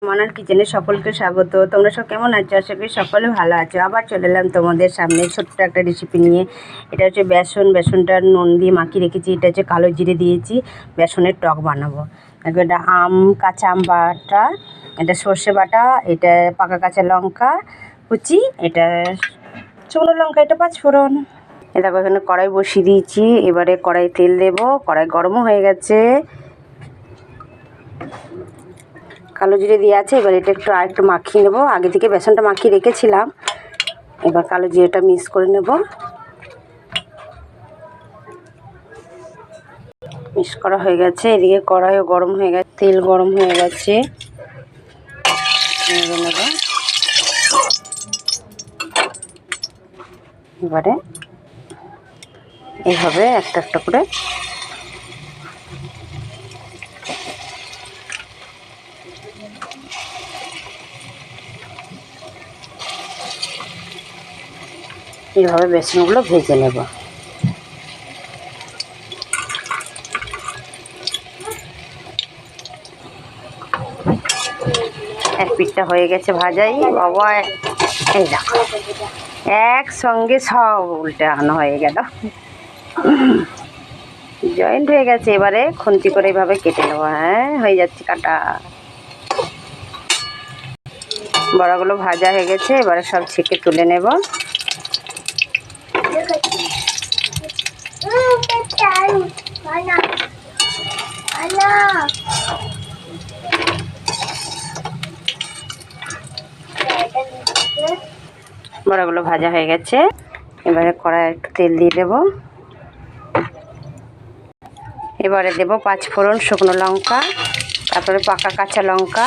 মনার কিচেনে সকলকে স্বাগত। তোমরা সব কেমন আছো? আশা করি সকলে ভালো আছো। আবার চলে এলাম তোমাদের সামনে ছোট্ট একটা রেসিপি নিয়ে। এটা হচ্ছে বেসনটা নুন দিয়ে মাখিয়ে রেখেছি। এটা হচ্ছে কালো জিরে দিয়েছি, বেসনের টক বানাবো। এটা কাঁচা আম বাটা, এটা সর্ষে বাটা, এটা পাকা কাঁচা লঙ্কা কুচি, এটা শুকনো লঙ্কা, এটা পাঁচফোড়ন। এটা এখানে কড়াই বসিয়ে দিয়েছি। এবারে কড়াই তেল দেবো। কড়াই গরমও হয়ে গেছে। কালো জিরে দিয়ে আছে। এবার এটা আরেকটু মাখিয়ে নেব। আগে থেকে বেসনটা মাখিয়ে রেখেছিলাম। এবার কালো জিরেটা মিক্স করে নেব। মিক্স করা হয়ে গেছে। এদিকে কড়াইও গরম হয়ে গেছে, তেল গরম হয়ে গেছে। এবারে এইভাবে একটা একটা করে এইভাবে বেসনগুলো ভেজে নেব। এক পিঠটা হয়ে গেছে ভাজাই। বাবা, এই দেখো একসঙ্গে সব উল্টানো হয়ে গেল, জয়েন্ট হয়ে গেছে। এবারে খুন্তি করে এইভাবে কেটে নেবো। হ্যাঁ, হয়ে যাচ্ছে কাটা। বড়াগুলো ভাজা হয়ে গেছে। এবারে সব ছেঁকে তুলে নেব। বড়াগুলো ভাজা হয়ে গেছে। এবারে কড়াই একটু তেল দিয়ে দেব। এবারে দেব পাঁচফোড়ন, শুকনো লঙ্কা, তারপরে পাকা কাঁচা লঙ্কা।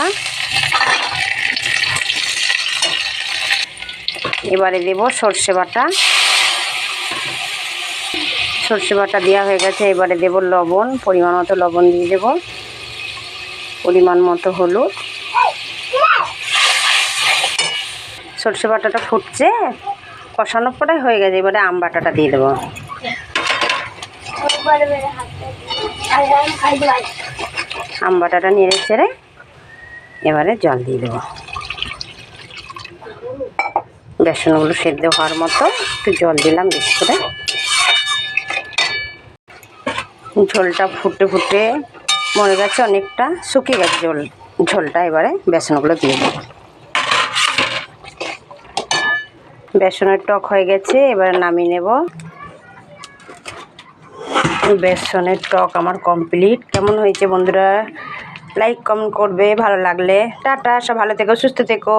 এবারে দেব সর্ষে বাটা। সর্ষে বাটা দেওয়া হয়ে গেছে। এবারে দেব লবণ, পরিমাণ মতো লবণ দিয়ে দেব, পরিমাণ মতো হলুদ। সর্ষে বাটাটা ফুটছে, কষানোর পরে হয়ে গেছে। এবারে আম বাটাটা দিয়ে দেবো। আম বাটাটা নেড়ে চেড়ে এবারে জল দিয়ে দেবো। বেসনগুলো সেদ্ধ হওয়ার মতো একটু জল দিলাম বেশি করে। ঝোলটা ফুটে ফুটে মরে গেছে, অনেকটা শুকিয়ে গেছে ঝোলটা। এবারে বেসনগুলো দিয়ে দেবো। বেসনের টক হয়ে গেছে। এবারে নামিয়ে নেব। বেসনের টক আমার কমপ্লিট। কেমন হয়েছে বন্ধুরা? লাইক কমেন্ট করবে ভালো লাগলে। টাটা, সব ভালো থেকো, সুস্থ থেকো।